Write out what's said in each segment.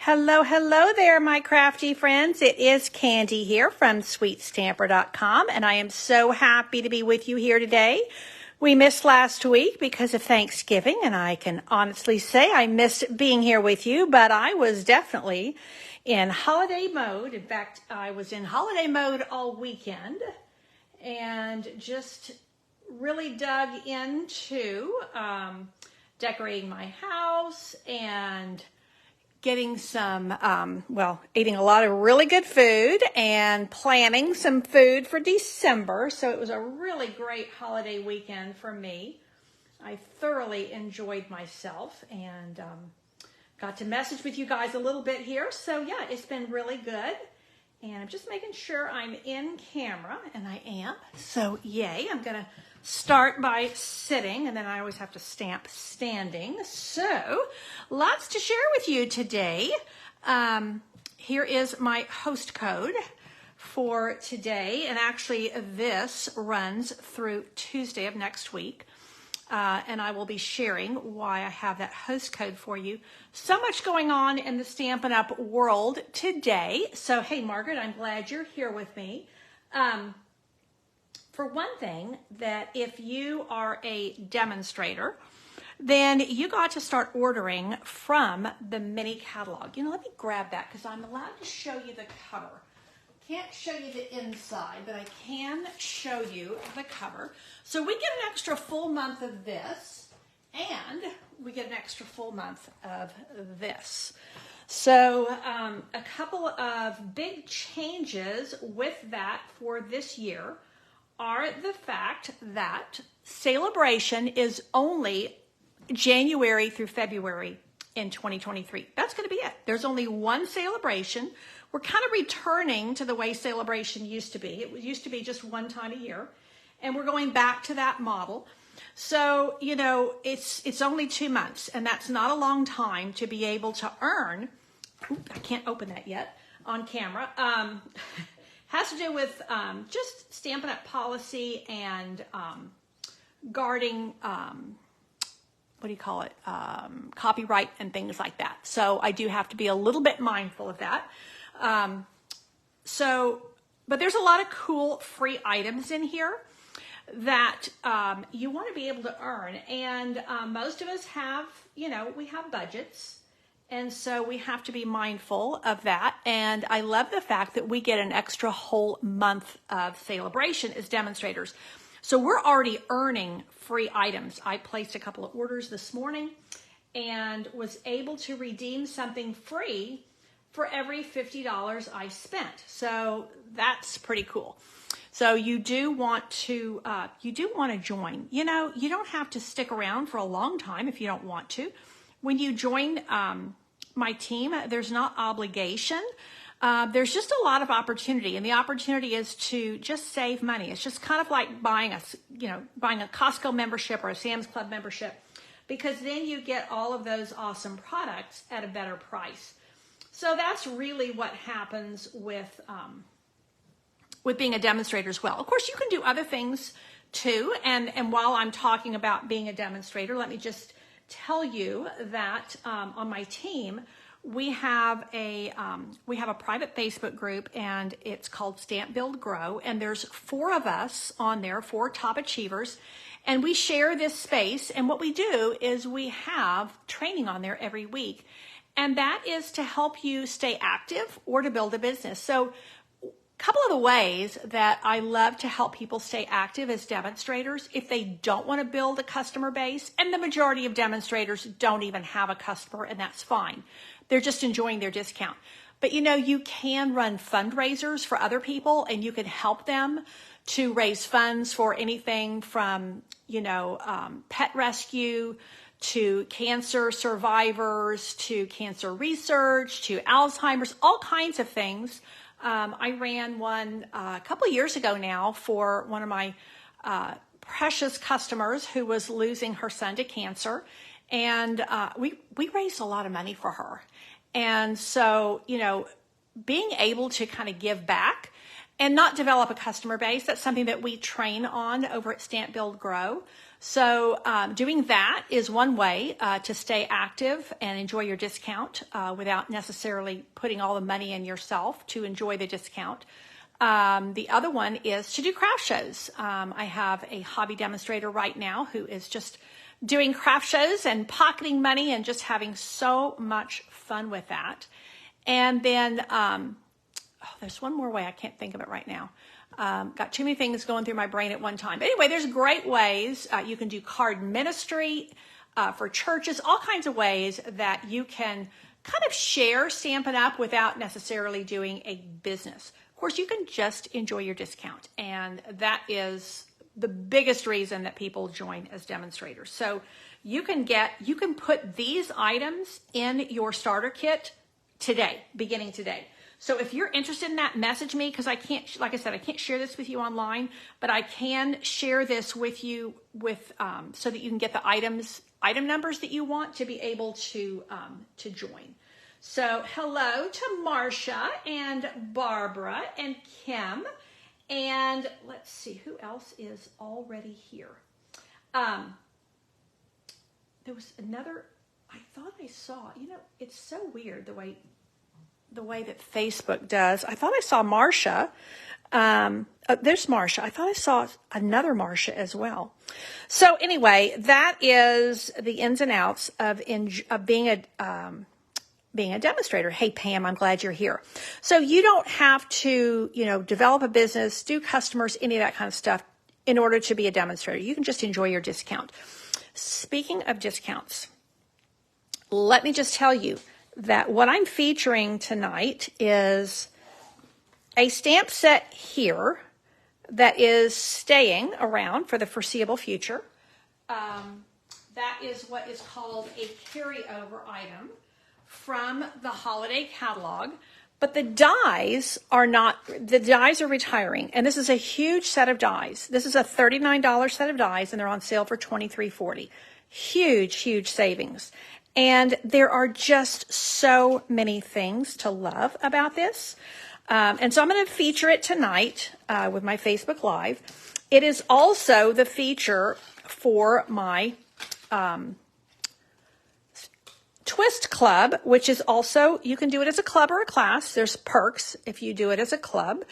Hello, hello there, my crafty friends. It is Candy here from SweetStamper.com, and I am so happy to be with you here today. We missed last week because of Thanksgiving, and I can honestly say I missed being here with you, but I was definitely in holiday mode. In fact, I was in holiday mode all weekend and just really dug into decorating my house and getting some, eating a lot of really good food and planning some food for December. So it was a really great holiday weekend for me. I thoroughly enjoyed myself and got to message with you guys a little bit here. So yeah, it's been really good. And I'm just making sure I'm in camera, and I am. So yay, I'm gonna start by sitting, and then I always have to stamp standing. So lots to share with you today. Here is my host code for today, and actually this runs through Tuesday of next week. And I will be sharing why I have that host code for you. So much going on in the Stampin' Up! World today. So, hey, Margaret, I'm glad you're here with me. For one thing, that if you are a demonstrator, then you got to start ordering from the mini catalog. Let me grab that because I'm allowed to show you the cover. Can't show you the inside, but I can show you the cover. So we get an extra full month of this, and we get an extra full month of this. So a couple of big changes with that for this year are the fact that Celebration is only January through February in 2023. That's going to be it. There's only one Celebration. We're kind of returning to the way Celebration used to be. It used to be just one time a year, and we're going back to that model. So, it's only 2 months, and that's not a long time to be able to earn. I can't open that yet on camera. Has to do with just Stampin' Up! Policy and guarding, copyright and things like that. So I do have to be a little bit mindful of that. But there's a lot of cool free items in here that you want to be able to earn. And most of us have, we have budgets. And so we have to be mindful of that. And I love the fact that we get an extra whole month of Celebration as demonstrators. So we're already earning free items. I placed a couple of orders this morning and was able to redeem something free for every $50 I spent. So that's pretty cool. So you do want to join. You don't have to stick around for a long time if you don't want to. When you join my team, there's not obligation. There's just a lot of opportunity, and the opportunity is to just save money. It's just kind of like buying a Costco membership or a Sam's Club membership, because then you get all of those awesome products at a better price. So that's really what happens with being a demonstrator as well. Of course, you can do other things too. And while I'm talking about being a demonstrator, let me just tell you that on my team, we have a private Facebook group, and it's called Stamp Build Grow. And there's 4 of us on there, 4 top achievers. And we share this space. And what we do is we have training on there every week. And that is to help you stay active or to build a business. So a couple of the ways that I love to help people stay active as demonstrators, if they don't want to build a customer base, and the majority of demonstrators don't even have a customer, and that's fine. They're just enjoying their discount. But you can run fundraisers for other people, and you can help them to raise funds for anything from, pet rescue, to cancer survivors, to cancer research, to Alzheimer's, all kinds of things. I ran one a couple of years ago now for one of my precious customers who was losing her son to cancer. And we raised a lot of money for her. And so, being able to kind of give back and not develop a customer base, that's something that we train on over at Stamp Build Grow. So doing that is one way to stay active and enjoy your discount without necessarily putting all the money in yourself to enjoy the discount. The other one is to do craft shows. I have a hobby demonstrator right now who is just doing craft shows and pocketing money and just having so much fun with that. And then there's one more way. I can't think of it right now. Got too many things going through my brain at one time. But anyway, there's great ways. You can do card ministry for churches, all kinds of ways that you can kind of share Stampin' Up! Without necessarily doing a business. Of course, you can just enjoy your discount. And that is the biggest reason that people join as demonstrators. So you can put these items in your starter kit today, beginning today. So if you're interested in that, message me, because I can't, like I said, I can't share this with you online, but I can share this with you so that you can get the item numbers that you want to be able to join. So hello to Marcia and Barbara and Kim, and let's see who else is already here. There was another. I thought I saw. It's so weird the way that Facebook does. I thought I saw Marcia. There's Marcia. I thought I saw another Marcia as well. So anyway, that is the ins and outs of being a demonstrator. Hey, Pam, I'm glad you're here. So you don't have to, develop a business, do customers, any of that kind of stuff in order to be a demonstrator. You can just enjoy your discount. Speaking of discounts, let me just tell you that what I'm featuring tonight is a stamp set here that is staying around for the foreseeable future. That is what is called a carryover item from the holiday catalog, but the dies are retiring, and this is a huge set of dies. This is a $39 set of dies, and they're on sale for $23.40. Huge savings. And there are just so many things to love about this. And so I'm going to feature it tonight with my Facebook Live. It is also the feature for my Twist Club, which is also, you can do it as a club or a class. There's perks if you do it as a club.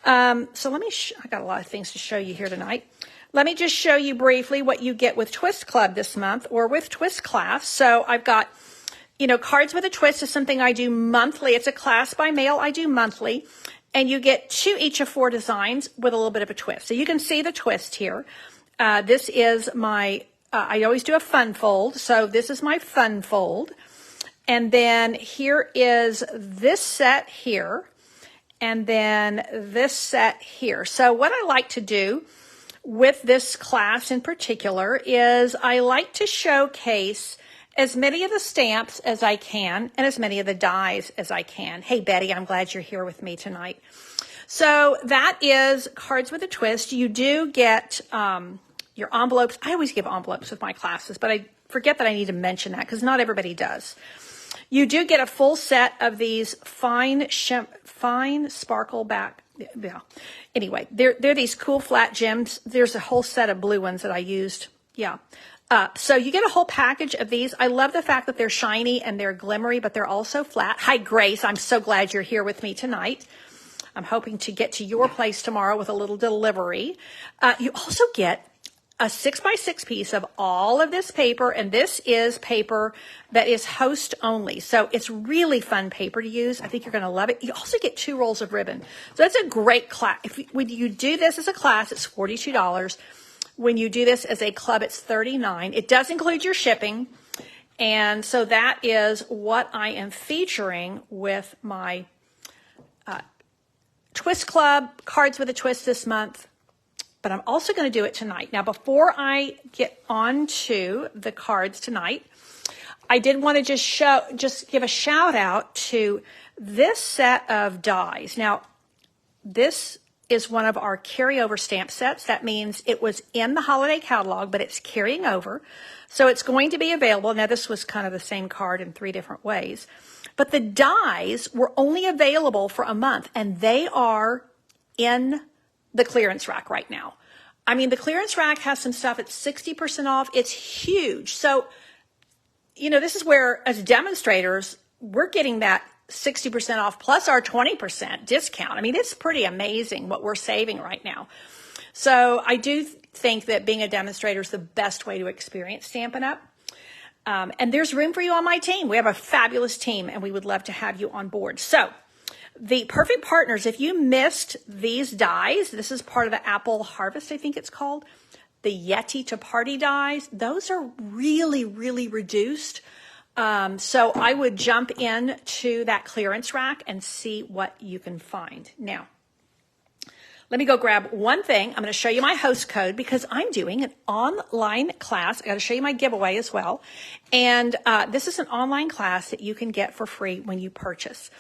So let me, I got a lot of things to show you here tonight. Let me just show you briefly what you get with Twist Club this month or with Twist Class. So I've got, Cards with a Twist is something I do monthly. It's a class by mail I do monthly. And you get 2 each of 4 designs with a little bit of a twist. So you can see the twist here. This is my, I always do a fun fold. So this is my fun fold. And then here is this set here. And then this set here. So what I like to do with this class in particular is I like to showcase as many of the stamps as I can and as many of the dies as I can. Hey, Betty, I'm glad you're here with me tonight. So that is Cards with a Twist. You do get your envelopes. I always give envelopes with my classes, but I forget that I need to mention that because not everybody does. You do get a full set of these fine sparkle back. Yeah. Anyway, they're these cool flat gems. There's a whole set of blue ones that I used. Yeah. So you get a whole package of these. I love the fact that they're shiny and they're glimmery, but they're also flat. Hi, Grace. I'm so glad you're here with me tonight. I'm hoping to get to your place tomorrow with a little delivery. You also get a 6x6 piece of all of this paper, and this is paper that is host only. So it's really fun paper to use. I think you're going to love it. You also get 2 rolls of ribbon. So that's a great class. When you do this as a class, it's $42. When you do this as a club, it's $39. It does include your shipping. And so that is what I am featuring with my Twist Club, Cards with a Twist this month. But I'm also going to do it tonight. Now, before I get on to the cards tonight, I did want to just give a shout out to this set of dies. Now, this is one of our carryover stamp sets. That means it was in the holiday catalog, but it's carrying over. So it's going to be available. Now, this was kind of the same card in 3 different ways. But the dies were only available for a month, and they are in the clearance rack right now. I mean, the clearance rack has some stuff at 60% off. It's huge. So, you know, this is where, as demonstrators, we're getting that 60% off plus our 20% discount. I mean, it's pretty amazing what we're saving right now. So I do think that being a demonstrator is the best way to experience Stampin' Up! And there's room for you on my team. We have a fabulous team, and we would love to have you on board. So the perfect partners, if you missed these dies, this is part of the Apple Harvest, I think it's called, the Yeti to Party dies. Those are really, really reduced. So I would jump into that clearance rack and see what you can find. Now, let me go grab one thing. I'm going to show you my host code because I'm doing an online class. I got to show you my giveaway as well. And this is an online class that you can get for free when you purchase.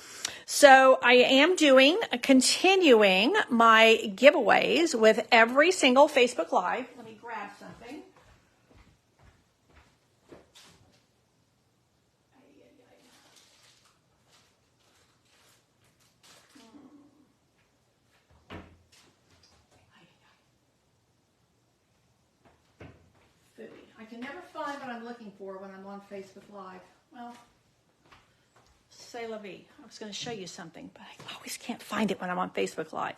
So I am continuing my giveaways with every single Facebook Live. Let me grab something. I can never find what I'm looking for when I'm on Facebook Live. Well, c'est la vie. I was going to show you something, but I always can't find it when I'm on Facebook Live.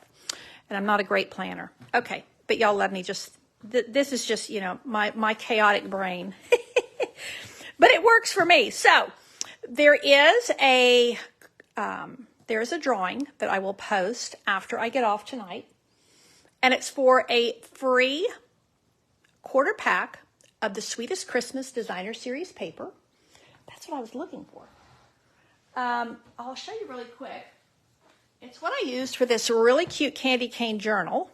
And I'm not a great planner. Okay, but y'all love me. This is just, you know, my chaotic brain. But it works for me. So there is a drawing that I will post after I get off tonight. And it's for a free quarter pack of the Sweetest Christmas Designer Series paper. That's what I was looking for. I'll show you really quick. It's what I used for this really cute candy cane journal.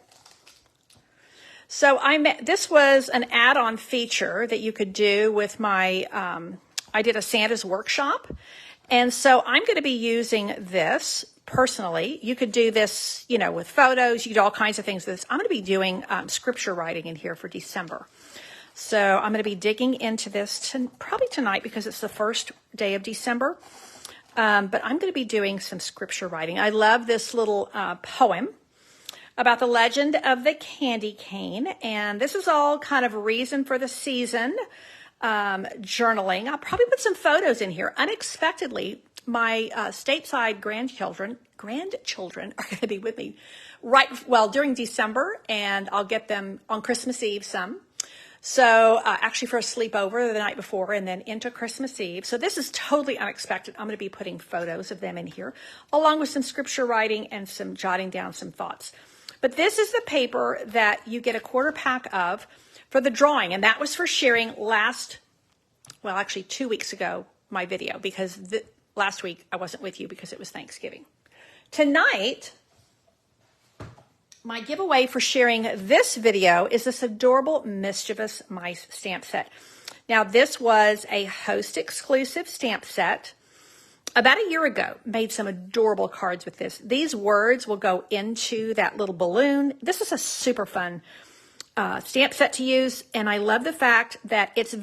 So this was an add-on feature that you could do with my, I did a Santa's workshop. And so I'm going to be using this personally. You could do this, you know, with photos. You could do all kinds of things with this. I'm going to be doing scripture writing in here for December. So I'm going to be digging into this probably tonight because it's the first day of December. But I'm going to be doing some scripture writing. I love this little poem about the legend of the candy cane. And this is all kind of a reason for the season journaling. I'll probably put some photos in here. Unexpectedly, my stateside grandchildren are going to be with me during December, and I'll get them on Christmas Eve some. So actually for a sleepover the night before and then into Christmas Eve. So this is totally unexpected. I'm going to be putting photos of them in here along with some scripture writing and some jotting down some thoughts. But this is the paper that you get a quarter pack of for the drawing. And that was for sharing 2 weeks ago, my video, because last week I wasn't with you because it was Thanksgiving. Tonight, my giveaway for sharing this video is this adorable Mischievous Mice stamp set. Now, this was a host exclusive stamp set. About a year ago, made some adorable cards with this. These words will go into that little balloon. This is a super fun stamp set to use, and I love the fact that it's has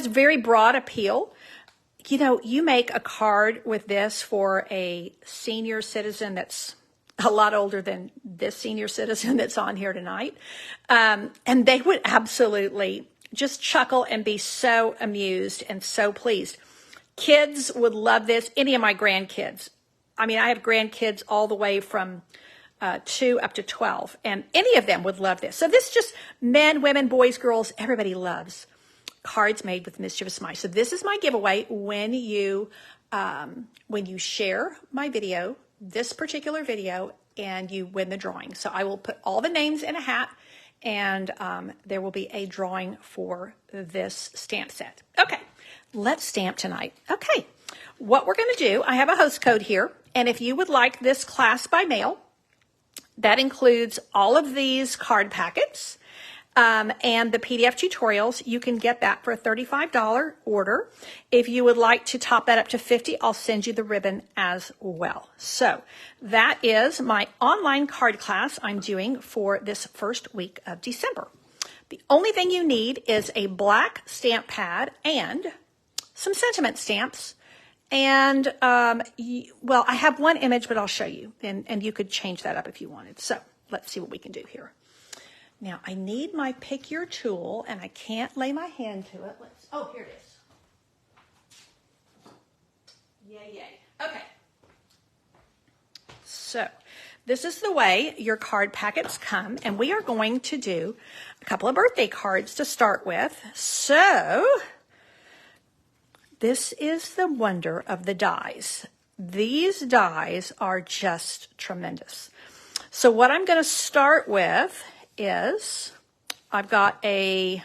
very broad appeal. You know, you make a card with this for a senior citizen that's a lot older than this senior citizen that's on here tonight. And they would absolutely just chuckle and be so amused and so pleased. Kids would love this. Any of my grandkids. I mean, I have grandkids all the way from 2 up to 12, and any of them would love this. So this just men, women, boys, girls, everybody loves cards made with Mischievous Mice. So this is my giveaway when you share my video, this particular video, and you win the drawing. So I will put all the names in a hat, and there will be a drawing for this stamp set. Okay, let's stamp tonight. Okay, what we're going to do, I have a host code here, and if you would like this class by mail, that includes all of these card packets and the PDF tutorials. You can get that for a $35 order. If you would like to top that up to $50, I'll send you the ribbon as well. So that is my online card class I'm doing for this first week of December. The only thing you need is a black stamp pad and some sentiment stamps. And, well, I have one image, but I'll show you. And you could change that up if you wanted. So let's see what we can do here. Now I need my pick your tool, and I can't lay my hand to it. Oh, here it is. Yay, yay. Okay. So this is the way your card packets come, and we are going to do a couple of birthday cards to start with. So this is the wonder of the dies. These dies are just tremendous. So what I'm going to start with is I've got a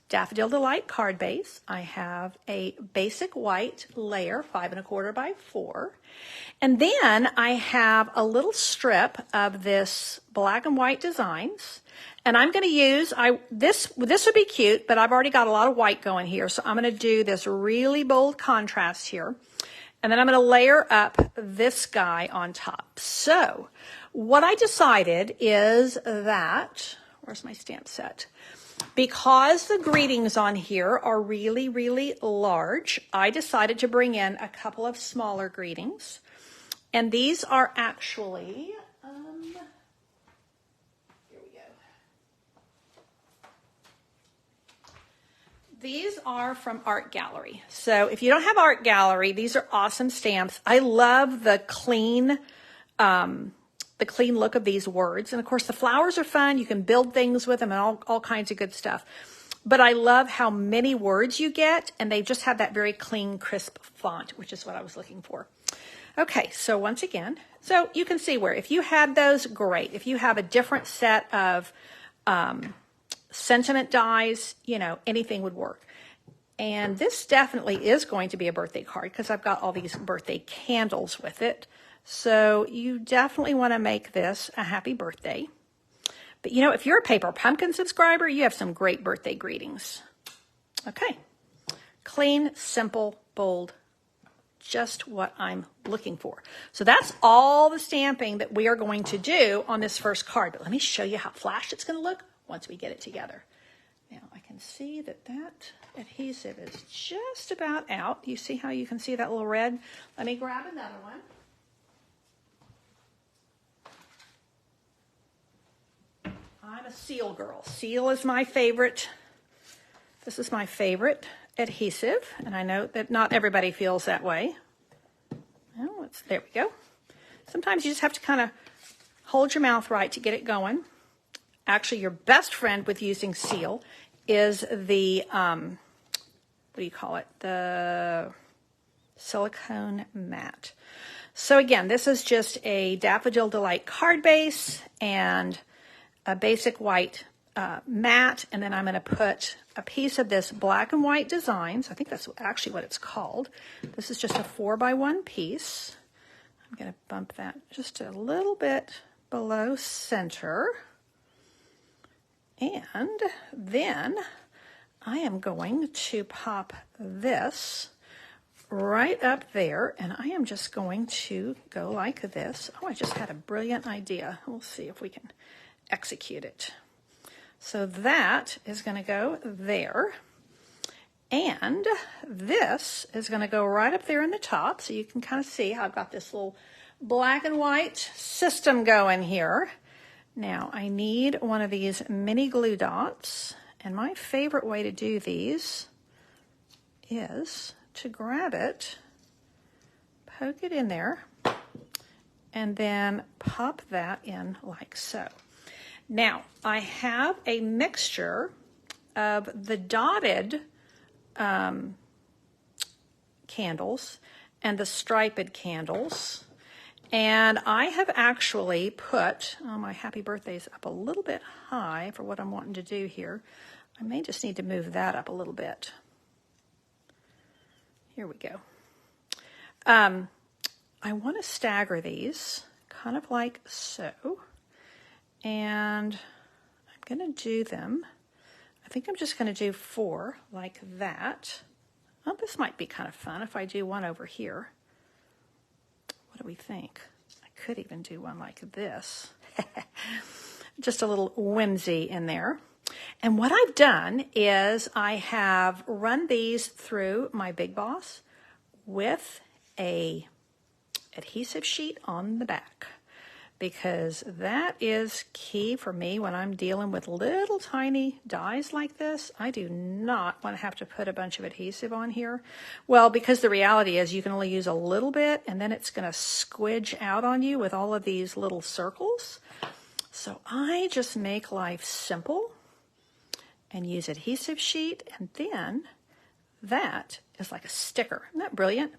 Daffodil Delight card base. I have a basic white layer, 5 1/4 by 4. And then I have a little strip of this black and white designs. And I'm going to use, this would be cute, but I've already got a lot of white going here. So I'm going to do this really bold contrast here. And then I'm going to layer up this guy on top. So what I decided is that, where's my stamp set? Because the greetings on here are really, really large, I decided to bring in a couple of smaller greetings. And these are actually, here we go. These are from Art Gallery. So if you don't have Art Gallery, these are awesome stamps. I love the clean look of these words. And of course, the flowers are fun. You can build things with them and all kinds of good stuff. But I love how many words you get, and they just have that very clean, crisp font, which is what I was looking for. Okay, so once again, so you can see where if you had those, great. If you have a different set of sentiment dies, you know, anything would work. And this definitely is going to be a birthday card because I've got all these birthday candles with it. So you definitely want to make this a happy birthday. But you know, if you're a Paper Pumpkin subscriber, you have some great birthday greetings. Okay. Clean, simple, bold. Just what I'm looking for. So that's all the stamping that we are going to do on this first card. But let me show you how flashed it's going to look once we get it together. Now I can see that that adhesive is just about out. You see how you can see that little red? Let me grab another one. I'm a seal girl. Seal is my favorite. This is my favorite adhesive, and I know that not everybody feels that way. Well, there we go. Sometimes you just have to kind of hold your mouth right to get it going. Actually, your best friend with using seal is the, what do you call it? The silicone mat. So again, this is just a Daffodil Delight card base and a basic white mat, and then I'm going to put a piece of this black and white designs. I think that's actually what it's called. This is just a 4x1 piece. I'm going to bump that just a little bit below center. And then I am going to pop this right up there, and I am just going to go like this. Oh, I just had a brilliant idea. We'll see if we can execute it. So that is going to go there, and this is going to go right up there in the top, so you can kind of see how I've got this little black and white system going here. Now I need one of these mini glue dots, and my favorite way to do these is to grab it, poke it in there, and then pop that in like so. Now, I have a mixture of the dotted candles and the striped candles, and I have actually put, oh, my happy birthday's up a little bit high for what I'm wanting to do here. I may just need to move that up a little bit. Here we go. I want to stagger these kind of like so. And I'm going to do them, I think I'm just going to do 4 like that. Well, this might be kind of fun if I do one over here. What do we think? I could even do one like this. Just a little whimsy in there. And what I've done is I have run these through my Big Boss with a adhesive sheet on the back, because that is key for me when I'm dealing with little tiny dies like this. I do not want to have to put a bunch of adhesive on here. Well, because the reality is you can only use a little bit and then it's going to squidge out on you with all of these little circles. So I just make life simple and use adhesive sheet, and then that is like a sticker. Isn't that brilliant?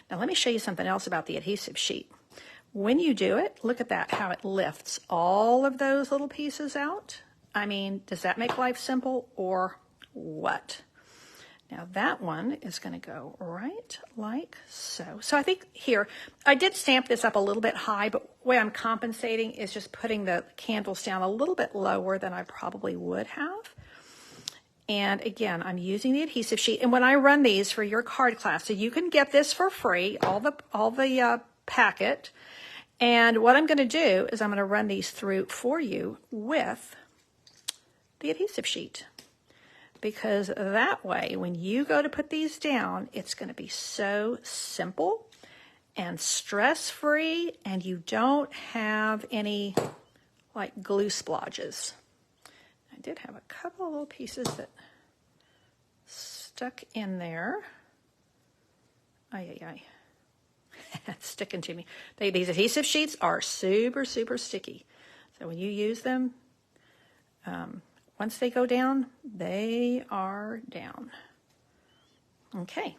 Now let me show you something else about the adhesive sheet. When you do it, look at that, how it lifts all of those little pieces out. I mean, does that make life simple or what? Now that one is going to go right like so. So I think here, I did stamp this up a little bit high, but the way I'm compensating is just putting the candles down a little bit lower than I probably would have. And again, I'm using the adhesive sheet. And when I run these for your card class, so you can get this for free, all the packet. And what I'm going to do is I'm going to run these through for you with the adhesive sheet. Because that way, when you go to put these down, it's going to be so simple and stress-free, and you don't have any like glue splodges. I did have a couple of little pieces that stuck in there. Ay, ay, ay. It's sticking to me. These adhesive sheets are super, super sticky. So when you use them, once they go down, they are down. Okay.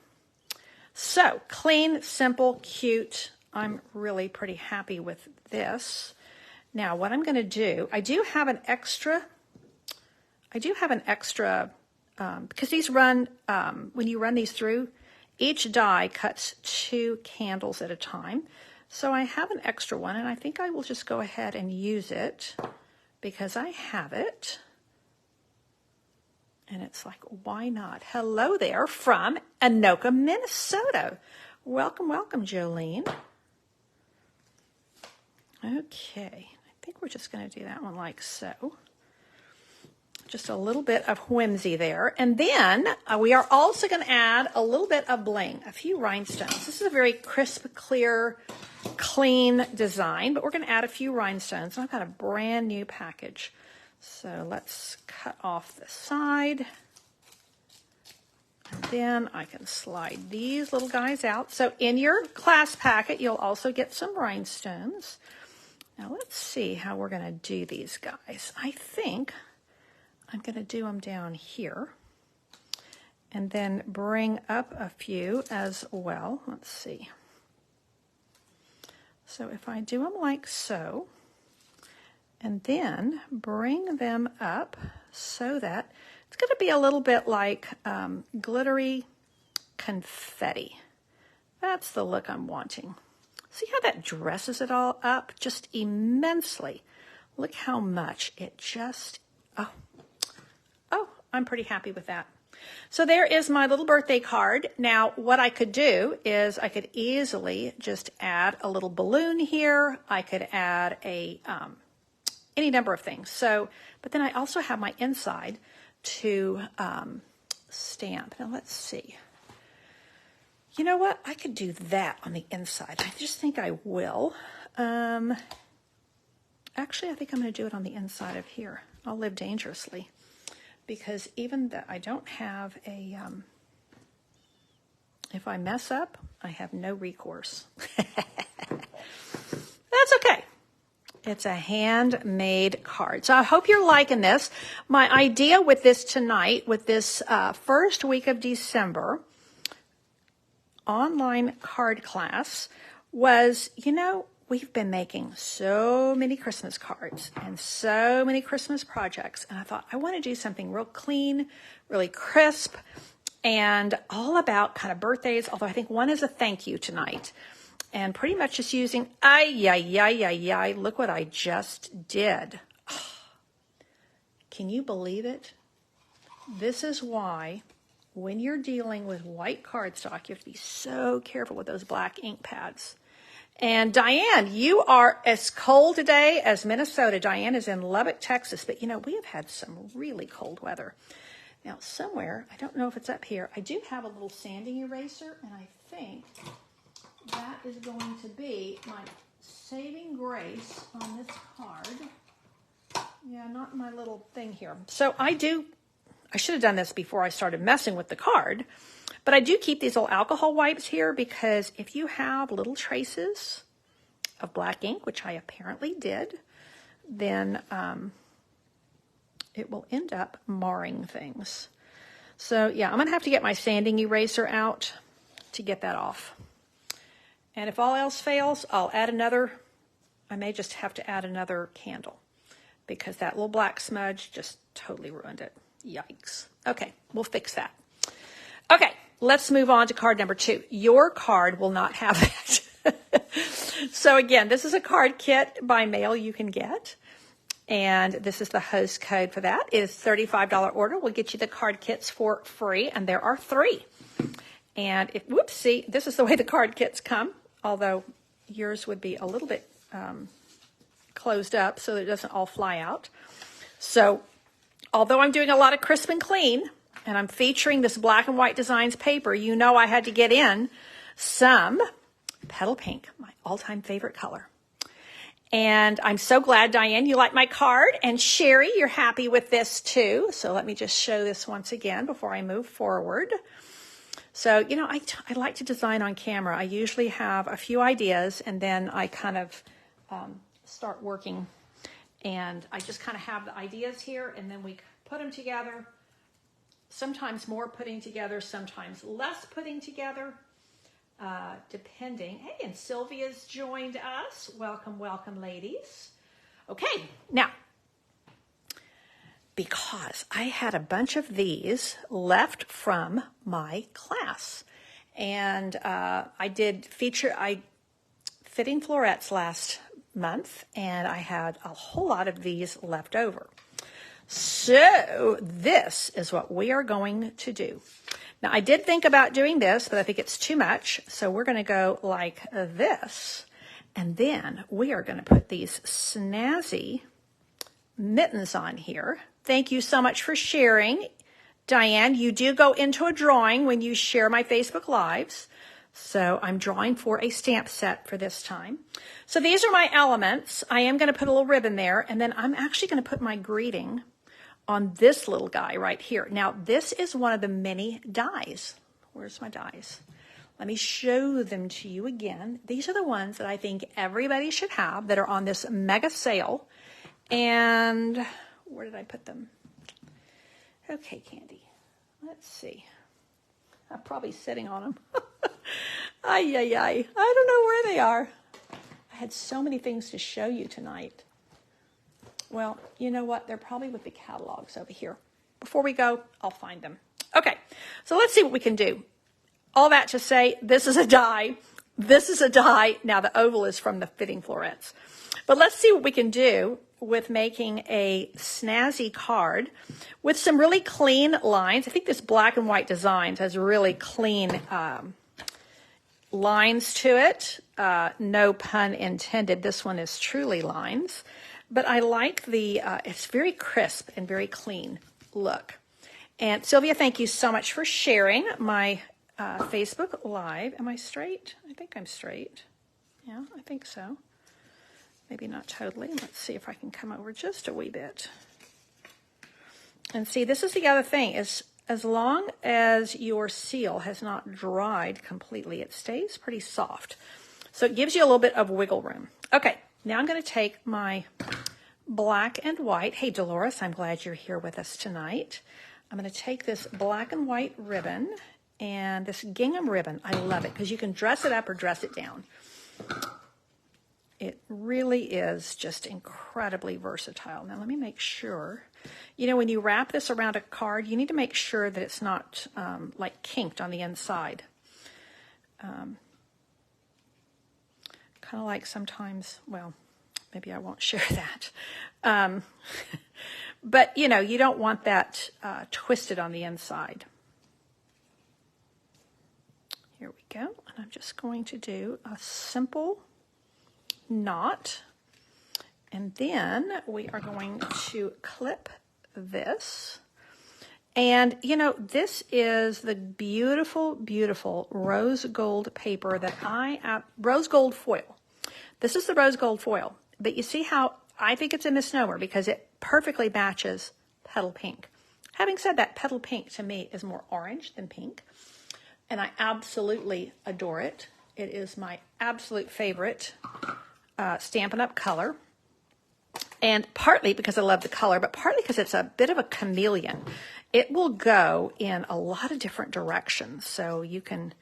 So clean, simple, cute. I'm really pretty happy with this. Now what I'm going to do, I do have an extra, because these run, when you run these through, each die cuts 2 candles at a time. So I have an extra one, and I think I will just go ahead and use it because I have it. And it's like, why not? Hello there from Anoka, Minnesota. Welcome, welcome, Jolene. Okay, I think we're just going to do that one like so. Just a little bit of whimsy there. And then we are also going to add a little bit of bling, a few rhinestones. This is a very crisp, clear, clean design, but we're going to add a few rhinestones. And I've got a brand new package. So let's cut off the side. And then I can slide these little guys out. So in your class packet, you'll also get some rhinestones. Now let's see how we're going to do these guys. I think I'm going to do them down here and then bring up a few as well. Let's see. So if I do them like so, and then bring them up so that it's going to be a little bit like glittery confetti. That's the look I'm wanting. See how that dresses it all up just immensely. Look how much it just, oh, I'm pretty happy with that. So there is my little birthday card. Now, what I could do is I could easily just add a little balloon here. I could add a any number of things. So, but then I also have my inside to stamp. Now, let's see. You know what? I could do that on the inside. I just think I will. Actually, I think I'm going to do it on the inside of here. I'll live dangerously. Because even though I don't have a, if I mess up, I have no recourse. That's okay. It's a handmade card. So I hope you're liking this. My idea with this tonight, with this first week of December online card class was, you know, we've been making so many Christmas cards and so many Christmas projects. And I thought, I want to do something real clean, really crisp, and all about kind of birthdays. Although I think one is a thank you tonight. And pretty much just using, look what I just did. Oh, can you believe it? This is why when you're dealing with white cardstock, you have to be so careful with those black ink pads. And Diane, you are as cold today as Minnesota. Diane is in Lubbock, Texas. But, you know, we have had some really cold weather. Now, somewhere, I don't know if it's up here, I do have a little sanding eraser, and I think that is going to be my saving grace on this card. Yeah, not my little thing here. So I should have done this before I started messing with the card, but I do keep these little alcohol wipes here because if you have little traces of black ink, which I apparently did, then it will end up marring things. So yeah, I'm gonna have to get my sanding eraser out to get that off. And if all else fails, I'll add another, I may just have to add another candle because that little black smudge just totally ruined it. Yikes. Okay, we'll fix that. Okay, let's move on to card number 2. Your card will not have that. So again, this is a card kit by mail you can get. And this is the host code for that. It is $35 order. We'll get you the card kits for free, and there are 3. And if, whoops, see, this is the way the card kits come, although yours would be a little bit closed up so that it doesn't all fly out. So although I'm doing a lot of crisp and clean, and I'm featuring this Black and White Designs paper, you know I had to get in some Petal Pink, my all-time favorite color. And I'm so glad, Diane, you like my card. And Sherry, you're happy with this too. So let me just show this once again before I move forward. So, you know, I like to design on camera. I usually have a few ideas and then I kind of start working. And I just kind of have the ideas here and then we put them together. Sometimes more putting together, sometimes less putting together. Depending. Hey, and Sylvia's joined us. Welcome, welcome, ladies. Okay, now, because I had a bunch of these left from my class, and I did fitting florets last month, and I had a whole lot of these left over. So this is what we are going to do. Now, I did think about doing this, but I think it's too much. So we're going to go like this. And then we are going to put these snazzy mittens on here. Thank you so much for sharing. Diane, you do go into a drawing when you share my Facebook Lives. So I'm drawing for a stamp set for this time. So these are my elements. I am going to put a little ribbon there. And then I'm actually going to put my greeting on this little guy right here. Now, this is one of the many dies. Where's my dies? Let me show them to you again. These are the ones that I think everybody should have that are on this mega sale. And where did I put them? Okay, Candy. Let's see. I'm probably sitting on them. Ay, ay, ay. I don't know where they are. I had so many things to show you tonight. Well, you know what? They're probably with the catalogs over here. Before we go, I'll find them. Okay, so let's see what we can do. All that to say, this is a die. This is a die. Now, the oval is from the fitting florets. But let's see what we can do with making a snazzy card with some really clean lines. I think this Black and White Designs has really clean lines to it. No pun intended. This one is truly lines. But I like the, it's very crisp and very clean look. And Sylvia, thank you so much for sharing my Facebook Live. Am I straight? I think I'm straight. Yeah, I think so. Maybe not totally. Let's see if I can come over just a wee bit. And see, this is the other thing, is as long as your seal has not dried completely, it stays pretty soft. So it gives you a little bit of wiggle room. Okay. Now I'm going to take my black and white. Hey, Dolores, I'm glad you're here with us tonight. I'm going to take this black and white ribbon and this gingham ribbon. I love it because you can dress it up or dress it down. It really is just incredibly versatile. Now, let me make sure. You know, when you wrap this around a card, you need to make sure that it's not like kinked on the inside. Kind of like sometimes, well, maybe I won't share that. But, you know, you don't want that twisted on the inside. Here we go. And I'm just going to do a simple knot. And then we are going to clip this. And, you know, this is the beautiful, beautiful rose gold paper that rose gold foil This is the rose gold foil, but you see how I think it's a misnomer because it perfectly matches Petal Pink. Having said that, Petal Pink to me is more orange than pink, and I absolutely adore it. It is my absolute favorite Stampin' Up! Color. And partly because I love the color, but partly because it's a bit of a chameleon. It will go in a lot of different directions. So you can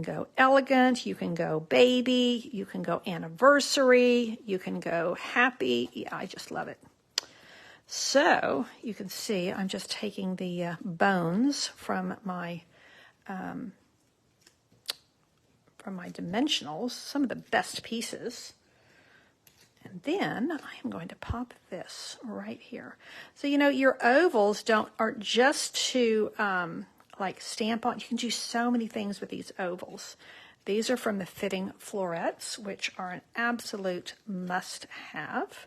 go elegant, you can go baby, you can go anniversary, you can go happy. Yeah, I just love it. So you can see I'm just taking the bones from my dimensionals, some of the best pieces. And then I am going to pop this right here. So, you know, your ovals aren't just to like stamp on. You can do so many things with these ovals. These are from the Fitting Florets, which are an absolute must-have.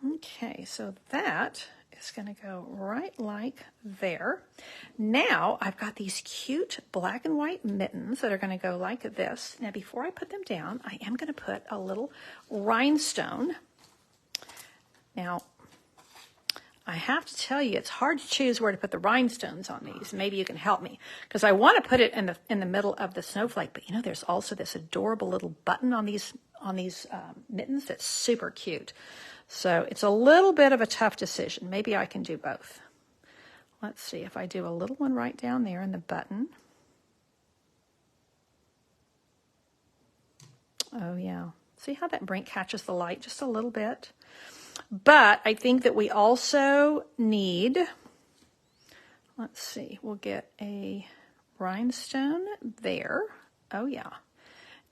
Okay, so that is going to go right like there. Now I've got these cute black and white mittens that are going to go like this. Now before I put them down, I am going to put a little rhinestone. Now I have to tell you, it's hard to choose where to put the rhinestones on these. Maybe you can help me, because I want to put it in the middle of the snowflake. But you know, there's also this adorable little button on these mittens that's super cute. So it's a little bit of a tough decision. Maybe I can do both. Let's see if I do a little one right down there in the button. Oh yeah. See how that brink catches the light just a little bit? But I think that we also need, let's see, we'll get a rhinestone there. Oh yeah.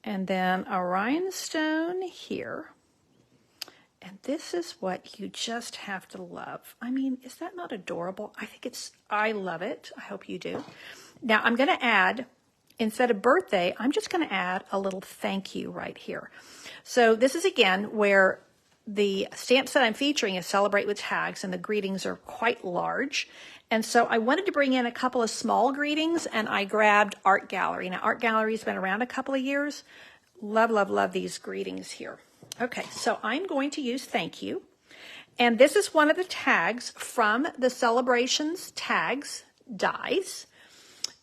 And then a rhinestone here. And this is what you just have to love. I mean, is that not adorable? I love it. I hope you do. Now I'm going to add, instead of birthday, I'm just going to add a little thank you right here. So this is again where the stamp set I'm featuring is Celebrate with Tags, and the greetings are quite large. And so I wanted to bring in a couple of small greetings, and I grabbed Art Gallery. Now Art Gallery's been around a couple of years. Love, love, love these greetings here. Okay, so I'm going to use thank you. And this is one of the tags from the Celebrations Tags dies.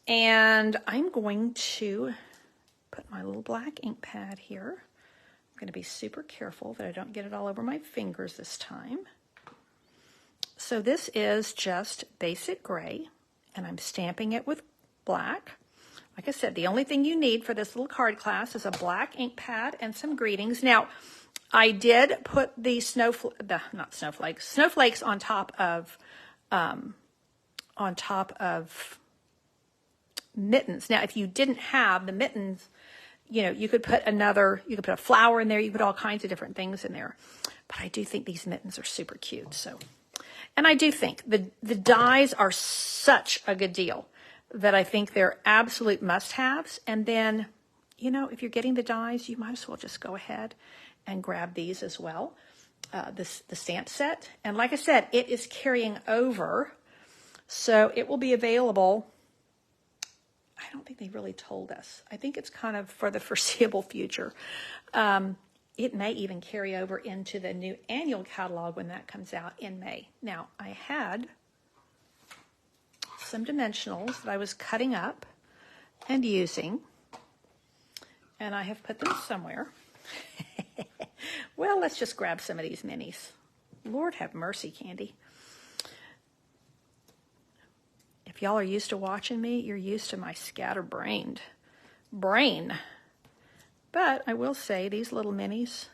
And I'm going to put my little black ink pad here. I'm going to be super careful that I don't get it all over my fingers this time. So this is just basic gray, and I'm stamping it with black. Like I said, the only thing you need for this little card class is a black ink pad and some greetings. Now, I did put the snowflakes on top of mittens. Now, if you didn't have the mittens, you know, you could put a flower in there, you could put all kinds of different things in there. But I do think these mittens are super cute. So, and I do think the dies are such a good deal that I think they're absolute must-haves. And then, you know, if you're getting the dies, you might as well just go ahead and grab these as well, the stamp set. And like I said, it is carrying over, so it will be available. I don't think they really told us. I think it's kind of for the foreseeable future. It may even carry over into the new annual catalog when that comes out in May. Now, I had some dimensionals that I was cutting up and using, and I have put them somewhere. Well, let's just grab some of these minis. Lord have mercy, Candy. If y'all are used to watching me, you're used to my scatterbrained brain. But I will say these little minis,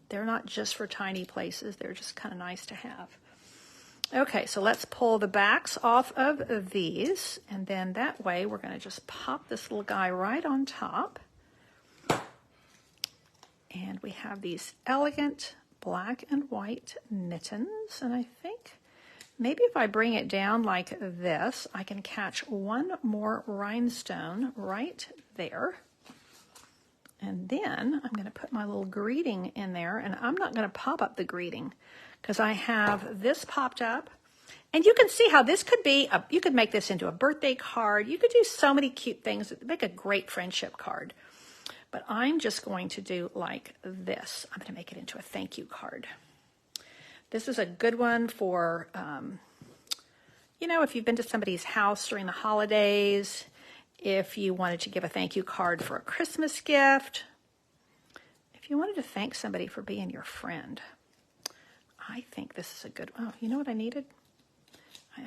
they're not just for tiny places. They're just kind of nice to have. Okay, so let's pull the backs off of these. And then that way we're going to just pop this little guy right on top. And we have these elegant black and white mittens. And I think maybe if I bring it down like this, I can catch one more rhinestone right there. And then I'm going to put my little greeting in there. And I'm not going to pop up the greeting because I have this popped up. And you can see how this could be, you could make this into a birthday card. You could do so many cute things. Make a great friendship card. But I'm just going to do like this. I'm going to make it into a thank you card. This is a good one for, you know, if you've been to somebody's house during the holidays, if you wanted to give a thank you card for a Christmas gift, if you wanted to thank somebody for being your friend. I think this is a good, oh, you know what I needed? I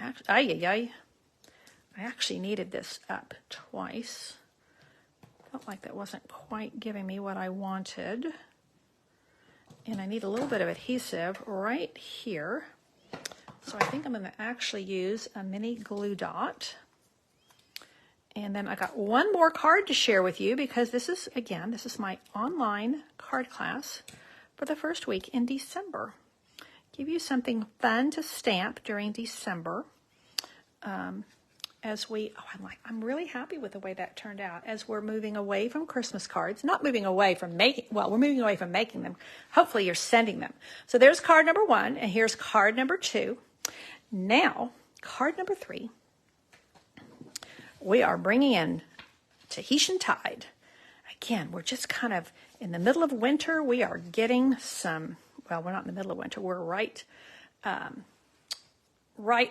actually needed this up twice. Felt like that wasn't quite giving me what I wanted. And I need a little bit of adhesive right here. So I think I'm going to actually use a mini glue dot. And then I got one more card to share with you because this is, again, this is my online card class for the first week in December. Give you something fun to stamp during December. I'm really happy with the way that turned out as we're moving away from Christmas cards, not moving away from we're moving away from making them. Hopefully you're sending them. So there's card number 1, and here's card number 2. Now, card number 3, we are bringing in Tahitian Tide. Again, we're just kind of in the middle of winter. We are getting some, well, we're not in the middle of winter. We're right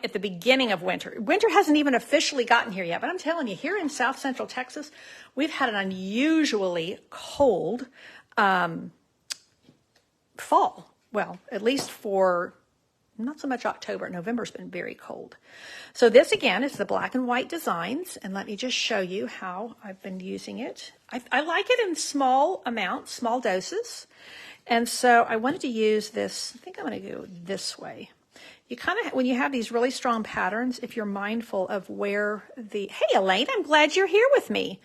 at the beginning of winter. Winter hasn't even officially gotten here yet, but I'm telling you, here in South Central Texas, we've had an unusually cold fall. Well, at least for not so much October. November's been very cold. So this, again, is the black and white designs, and let me just show you how I've been using it. I like it in small amounts, small doses, and so I wanted to use this. I think I'm going to go this way. You kind of, when you have these really strong patterns, if you're mindful of where hey, Elaine, I'm glad you're here with me.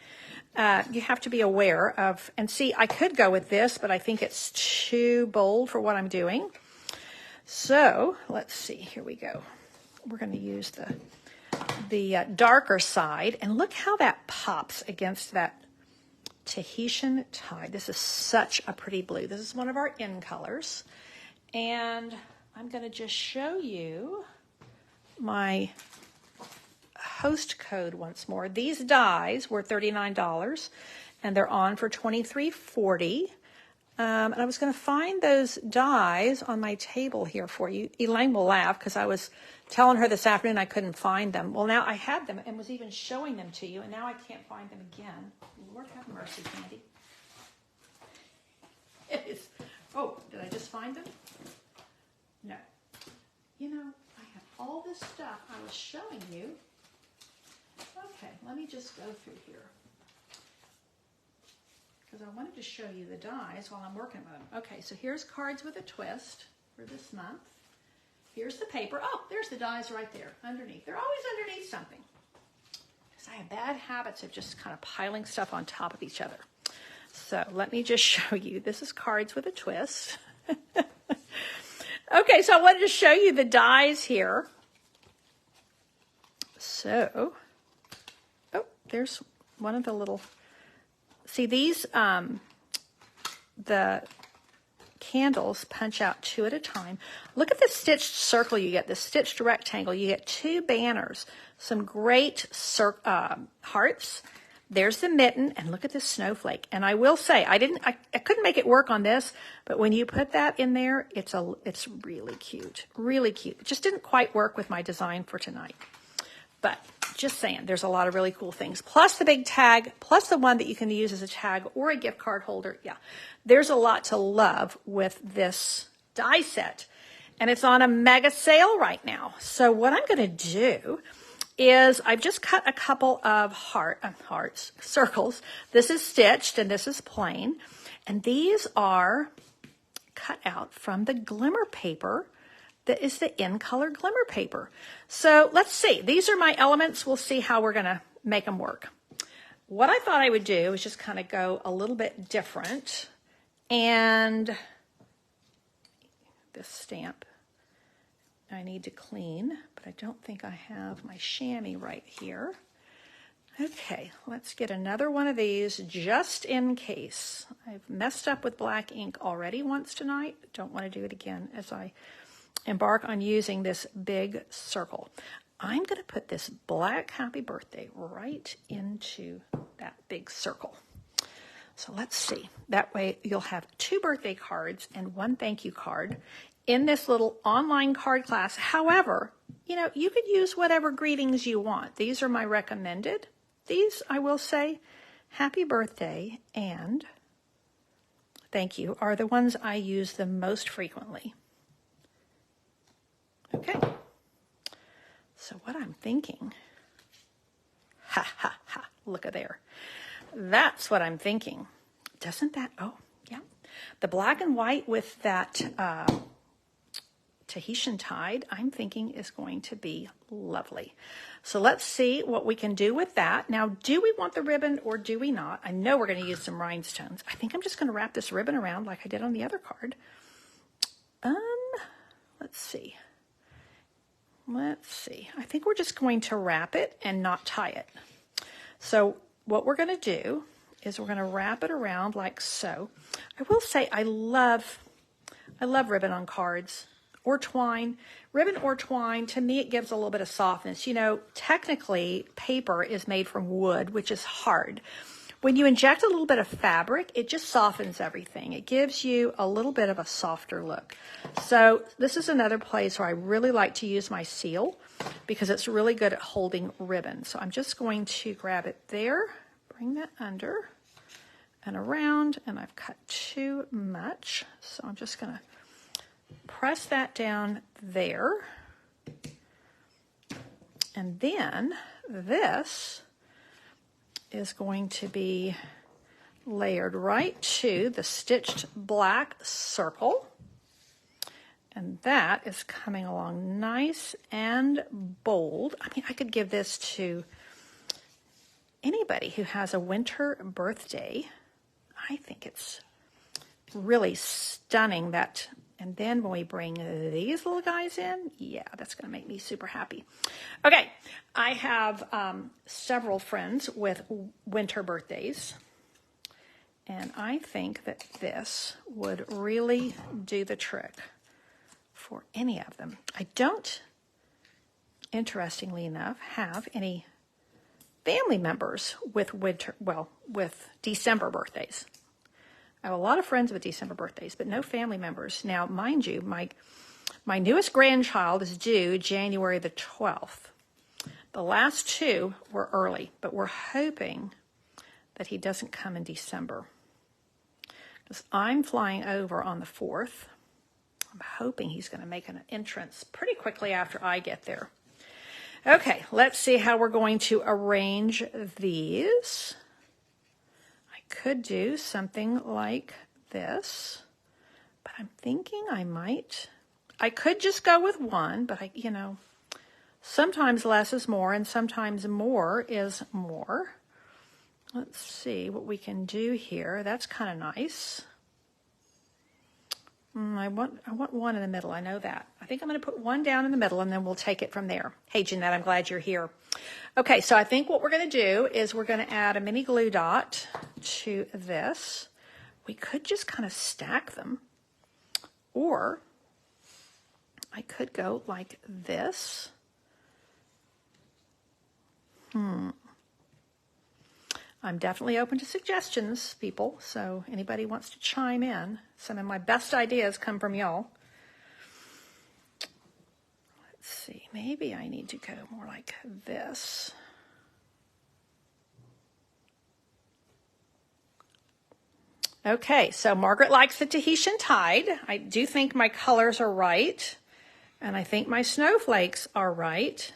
You have to be aware of, and see, I could go with this, but I think it's too bold for what I'm doing. So let's see, here we go. We're going to use the darker side, and look how that pops against that Tahitian Tide. This is such a pretty blue. This is one of our in colors, and I'm going to just show you my host code once more. These dies were $39, and they're on for $23.40. And I was going to find those dies on my table here for you. Elaine will laugh because I was telling her this afternoon I couldn't find them. Well, now I had them and was even showing them to you, and now I can't find them again. Lord have mercy, Candy. Oh, did I just find them? No. You know, I have all this stuff I was showing you. Okay, let me just go through here, because I wanted to show you the dies while I'm working with them. Okay, so here's Cards with a Twist for this month. Here's the paper. Oh, there's the dies right there underneath. They're always underneath something, because I have bad habits of just kind of piling stuff on top of each other. So let me just show you. This is Cards with a Twist. Okay, so I wanted to show you the dies here. So, oh, there's one of the little, see these, the candles punch out 2 at a time. Look at the stitched circle you get, the stitched rectangle. You get 2 banners, some great hearts. There's the mitten, and look at this snowflake. And I will say, I couldn't make it work on this, but when you put that in there, it's really cute, really cute. It just didn't quite work with my design for tonight. But just saying, there's a lot of really cool things. Plus the big tag, plus the one that you can use as a tag or a gift card holder. Yeah, there's a lot to love with this die set. And it's on a mega sale right now. So what I'm going to do is I've just cut a couple of circles. This is stitched and this is plain. And these are cut out from the glimmer paper that is the in color glimmer paper. So let's see. These are my elements. We'll see how we're going to make them work. What I thought I would do is just kind of go a little bit different. And this stamp I need to clean, but I don't think I have my chamois right here. Okay, let's get another one of these just in case. I've messed up with black ink already once tonight. Don't want to do it again as I embark on using this big circle. I'm going to put this black happy birthday right into that big circle. So let's see. That way you'll have 2 birthday cards and 1 thank you card in this little online card class. However, you know, you could use whatever greetings you want. These are my recommended. These, I will say, happy birthday and thank you are the ones I use the most frequently. Okay. So what I'm thinking, ha, ha, ha, look at there. That's what I'm thinking. Doesn't that, oh, yeah. The black and white with that Tahitian Tide, I'm thinking is going to be lovely. So let's see what we can do with that. Now, do we want the ribbon or do we not? I know we're going to use some rhinestones. I think I'm just going to wrap this ribbon around like I did on the other card. Let's see. Let's see. I think we're just going to wrap it and not tie it. So what we're going to do is we're going to wrap it around like so. I will say I love ribbon on cards or twine. Ribbon or twine, to me, it gives a little bit of softness. You know, technically, paper is made from wood, which is hard. When you inject a little bit of fabric, it just softens everything. It gives you a little bit of a softer look. So this is another place where I really like to use my seal because it's really good at holding ribbon. So I'm just going to grab it there, bring that under and around, and I've cut too much. So I'm just going to press that down there. And then this is going to be layered right to the stitched black circle. And that is coming along nice and bold. I mean, I could give this to anybody who has a winter birthday. I think it's really stunning that. And then when we bring these little guys in, yeah, that's going to make me super happy. Okay, I have several friends with winter birthdays. And I think that this would really do the trick for any of them. I don't, interestingly enough, have any family members with with December birthdays. I have a lot of friends with December birthdays, but no family members. Now, mind you, my newest grandchild is due January the 12th. The last 2 were early, but we're hoping that he doesn't come in December. Because I'm flying over on the 4th. I'm hoping he's going to make an entrance pretty quickly after I get there. Okay, let's see how we're going to arrange these. Could do something like this, but I'm thinking I could just go with 1, but sometimes less is more and sometimes more is more. Let's see what we can do here. That's kind of nice. I want 1 in the middle. I know that. I think I'm going to put 1 down in the middle and then we'll take it from there. Hey, Jeanette, I'm glad you're here. Okay, so I think what we're going to do is we're going to add a mini glue dot to this. We could just kind of stack them, or I could go like this. I'm definitely open to suggestions, people, so anybody wants to chime in. Some of my best ideas come from y'all. Let's see, maybe I need to go more like this. Okay, so Margaret likes the Tahitian Tide. I do think my colors are right, and I think my snowflakes are right.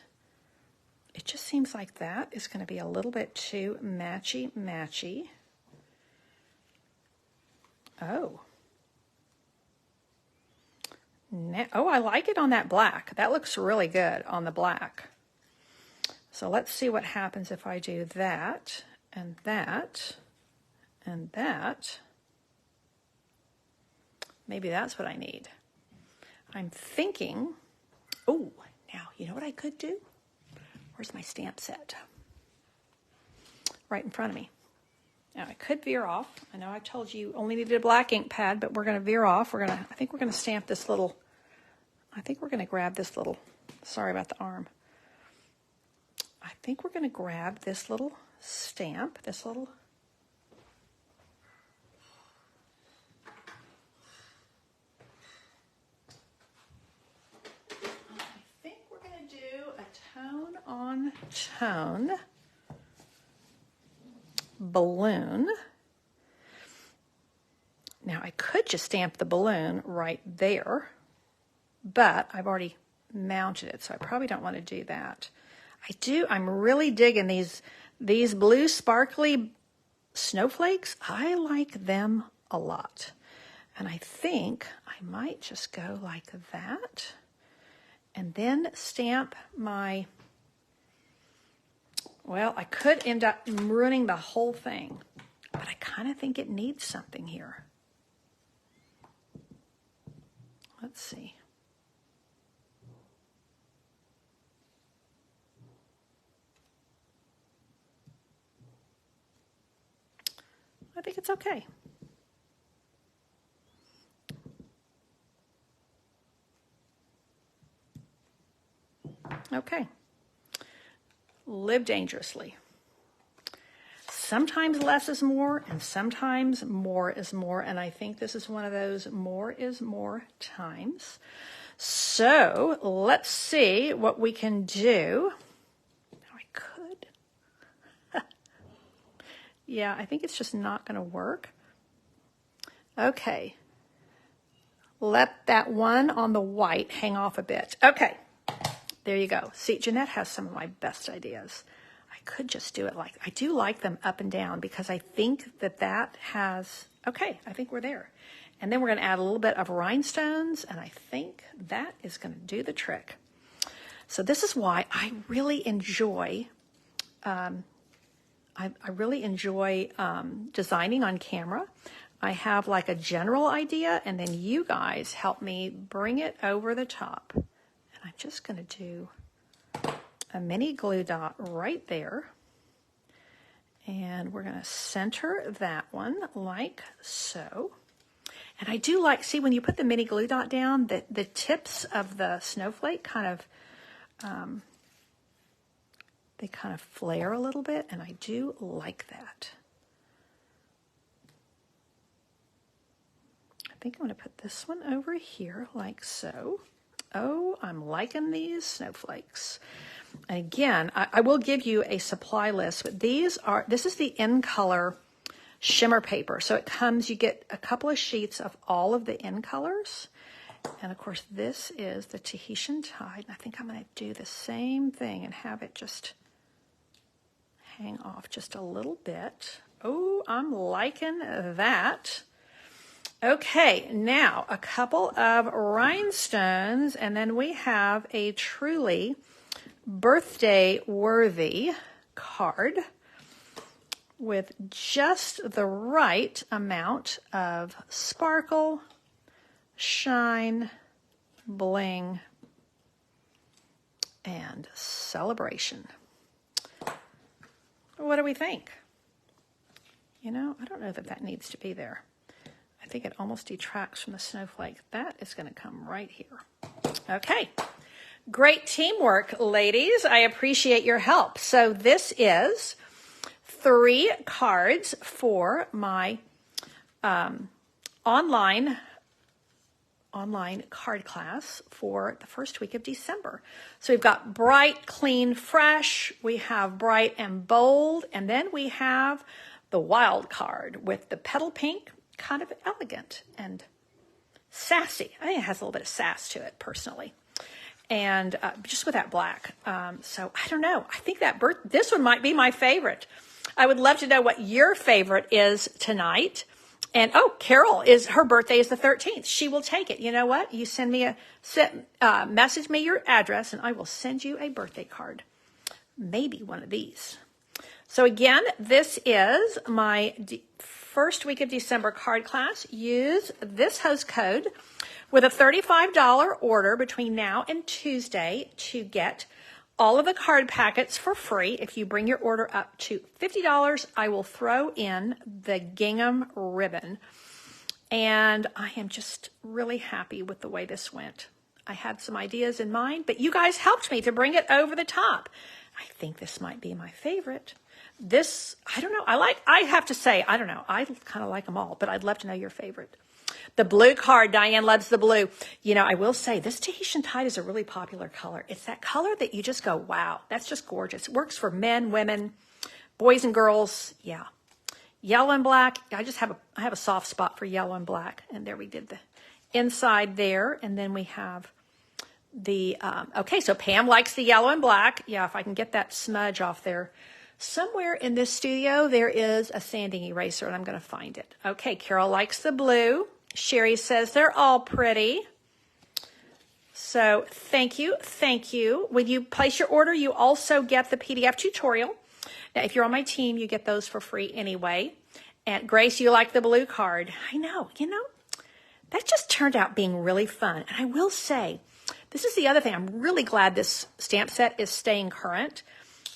It just seems like that is going to be a little bit too matchy-matchy. Oh. Oh, I like it on that black. That looks really good on the black. So let's see what happens if I do that, and that, and that. Maybe that's what I need. I'm thinking, oh, now, you know what I could do? Where's my stamp set? Right in front of me. Now, I could veer off. I know I told you only needed a black ink pad, but we're going to veer off. I think we're going to stamp this little, I think we're going to grab this little, sorry about the arm. I think we're going to grab this little stamp, this little, on Tone balloon. Now I could just stamp the balloon right there, but I've already mounted it, so I probably don't want to do that. I'm really digging these blue sparkly snowflakes. I like them a lot. And I think I might just go like that and then stamp my, well, I could end up ruining the whole thing, but I kind of think it needs something here. Let's see. I think it's okay. Okay. Live dangerously. Sometimes less is more, and sometimes more is more, and I think this is one of those more is more times. So let's see what we can do. I could. Yeah, I think it's just not going to work. Okay. Let that one on the white hang off a bit. Okay. There you go. See, Jeanette has some of my best ideas. I could just do it like, I do like them up and down because I think that has, okay, I think we're there. And then we're going to add a little bit of rhinestones, and I think that is going to do the trick. So this is why I really enjoy, I really enjoy designing on camera. I have like a general idea, and then you guys help me bring it over the top. I'm just going to do a mini glue dot right there. And we're going to center that one like so. And I do like, see, when you put the mini glue dot down, the tips of the snowflake kind of, they kind of flare a little bit, and I do like that. I think I'm going to put this one over here like so. Oh, I'm liking these snowflakes. And again, I will give you a supply list, but this is the In Color shimmer paper. So it comes, you get a couple of sheets of all of the In Colors. And of course, this is the Tahitian Tide. And I think I'm going to do the same thing and have it just hang off just a little bit. Oh, I'm liking that. Okay, now a couple of rhinestones, and then we have a truly birthday-worthy card with just the right amount of sparkle, shine, bling, and celebration. What do we think? You know, I don't know that needs to be there. I think it almost detracts from the snowflake. That is going to come right here. Okay. Great teamwork, ladies. I appreciate your help. So this is 3 cards for my online card class for the first week of December. So we've got bright, clean, fresh. We have bright and bold. And then we have the wild card with the petal pink, kind of elegant and sassy. I think it has a little bit of sass to it personally. And just with that black. So I don't know. I think this one might be my favorite. I would love to know what your favorite is tonight. And oh, Carol, her birthday is the 13th. She will take it. You know what? You message me your address and I will send you a birthday card. Maybe one of these. So again, this is my first week of December card class. Use this host code with a $35 order between now and Tuesday to get all of the card packets for free. If you bring your order up to $50, I will throw in the gingham ribbon. And I am just really happy with the way this went. I had some ideas in mind, but you guys helped me to bring it over the top. I think this might be my favorite. This, I don't know. I have to say, I don't know. I kind of like them all, but I'd love to know your favorite. The blue card, Diane loves the blue. You know, I will say this Tahitian tide is a really popular color. It's that color that you just go, wow, that's just gorgeous. It works for men, women, boys and girls. Yeah. Yellow and black. I have a soft spot for yellow and black. And there we did the inside there. And then we have the, okay, so Pam likes the yellow and black. Yeah, if I can get that smudge off there. Somewhere in this studio, there is a sanding eraser, and I'm going to find it. Okay, Carol likes the blue. Sherry says they're all pretty. So thank you. Thank you. When you place your order, you also get the PDF tutorial. Now, if you're on my team, you get those for free anyway. And Grace, you like the blue card. I know, you know, that just turned out being really fun. And I will say, this is the other thing. I'm really glad this stamp set is staying current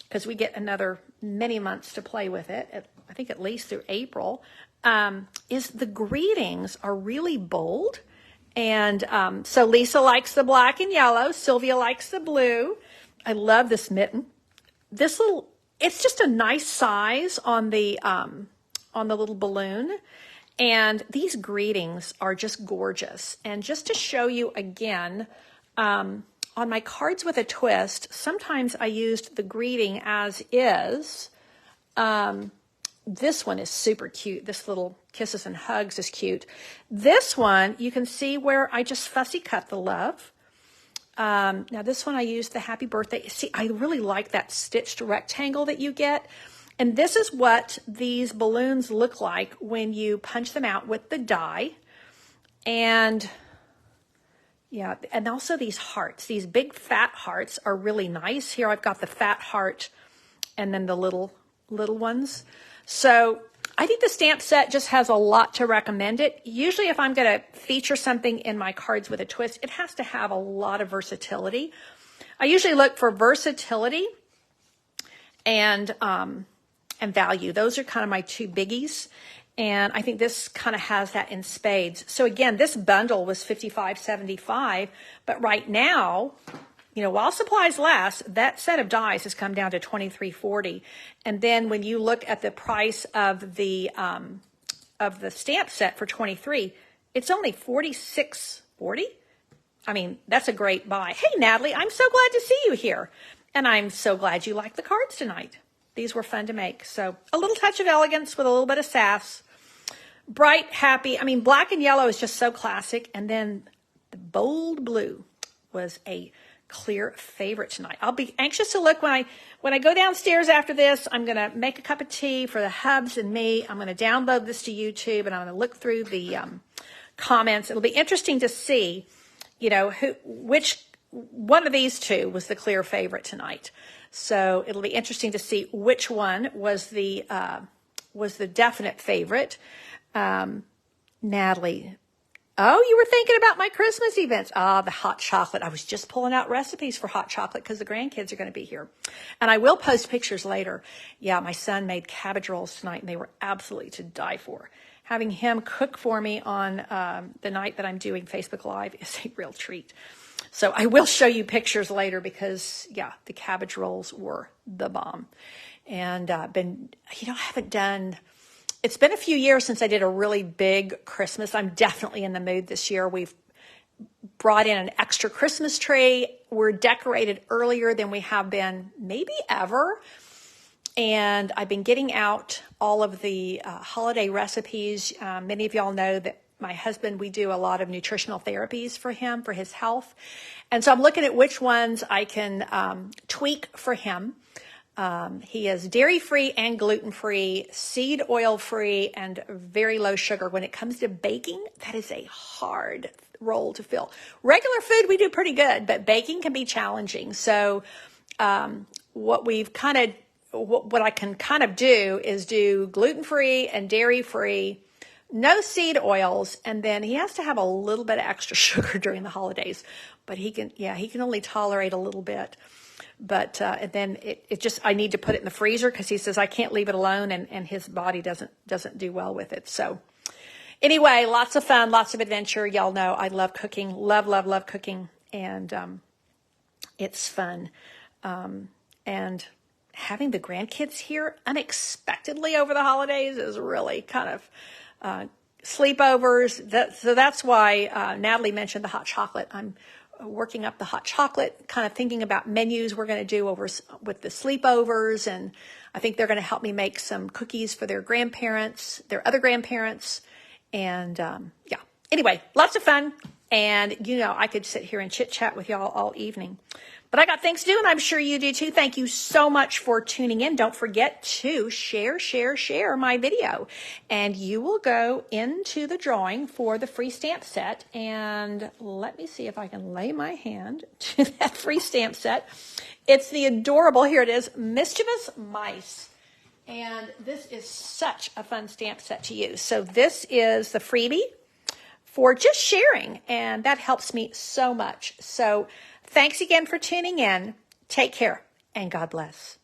because we get another many months to play with it, I think at least through April, is the greetings are really bold. And so Lisa likes the black and yellow. Sylvia likes the blue. I love this mitten. This little, it's just a nice size on the little balloon. And these greetings are just gorgeous. And just to show you again, on my cards with a twist, sometimes I used the greeting as is. This one is super cute. This little kisses and hugs is cute. This one, you can see where I just fussy cut the love. Now this one I used the happy birthday. See, I really like that stitched rectangle that you get. And this is what these balloons look like when you punch them out with the die. And yeah, and also these hearts, these big fat hearts are really nice. Here I've got the fat heart and then the little ones. So I think the stamp set just has a lot to recommend it. Usually if I'm going to feature something in my cards with a twist, it has to have a lot of versatility. I usually look for versatility and value. Those are kind of my two biggies. And I think this kind of has that in spades. So again, this bundle was $55.75, but right now, you know, while supplies last, that set of dies has come down to $23.40. And then when you look at the price of the stamp set for $23, it's only $46.40. I mean, that's a great buy. Hey, Natalie, I'm so glad to see you here. And I'm so glad you like the cards tonight. These were fun to make. So a little touch of elegance with a little bit of sass. Bright, happy. I mean, black and yellow is just so classic. And then the bold blue was a clear favorite tonight. I'll be anxious to look when I go downstairs after this. I'm going to make a cup of tea for the hubs and me. I'm going to download this to YouTube and I'm going to look through the comments. It'll be interesting to see, you know, which one of these two was the clear favorite tonight. So it'll be interesting to see which one was the definite favorite. Natalie, oh, you were thinking about my Christmas events. Ah, the hot chocolate. I was just pulling out recipes for hot chocolate because the grandkids are going to be here. And I will post pictures later. Yeah, my son made cabbage rolls tonight and they were absolutely to die for. Having him cook for me on the night that I'm doing Facebook Live is a real treat. So I will show you pictures later because, yeah, the cabbage rolls were the bomb. And I haven't done, it's been a few years since I did a really big Christmas. I'm definitely in the mood this year. We've brought in an extra Christmas tree. We're decorated earlier than we have been maybe ever. And I've been getting out all of the holiday recipes. Many of y'all know that my husband, we do a lot of nutritional therapies for him, for his health. And so I'm looking at which ones I can tweak for him. He is dairy-free and gluten-free, seed oil-free, and very low sugar. When it comes to baking, that is a hard role to fill. Regular food, we do pretty good, but baking can be challenging. So what I can kind of do is do gluten-free and dairy-free, no seed oils, and then he has to have a little bit of extra sugar during the holidays, but he can only tolerate a little bit. But and then I need to put it in the freezer because he says I can't leave it alone, and his body doesn't do well with it. So anyway, lots of fun, lots of adventure. Y'all know I love cooking, love cooking, and it's fun. And having the grandkids here unexpectedly over the holidays is really kind of sleepovers. So that's why Natalie mentioned the hot chocolate. I'm working up the hot chocolate, kind of thinking about menus we're going to do over with the sleepovers. And I think they're going to help me make some cookies for their grandparents, their other grandparents. And yeah, anyway, lots of fun. And, I could sit here and chit chat with y'all all evening. But I got things to do, and I'm sure you do too. Thank you so much for tuning in. Don't forget to share my video. And you will go into the drawing for the free stamp set. And let me see if I can lay my hand to that free stamp set. It's the adorable, here it is, Mischievous Mice. And this is such a fun stamp set to use. So this is the freebie for just sharing, and that helps me so much. So thanks again for tuning in. Take care, and God bless.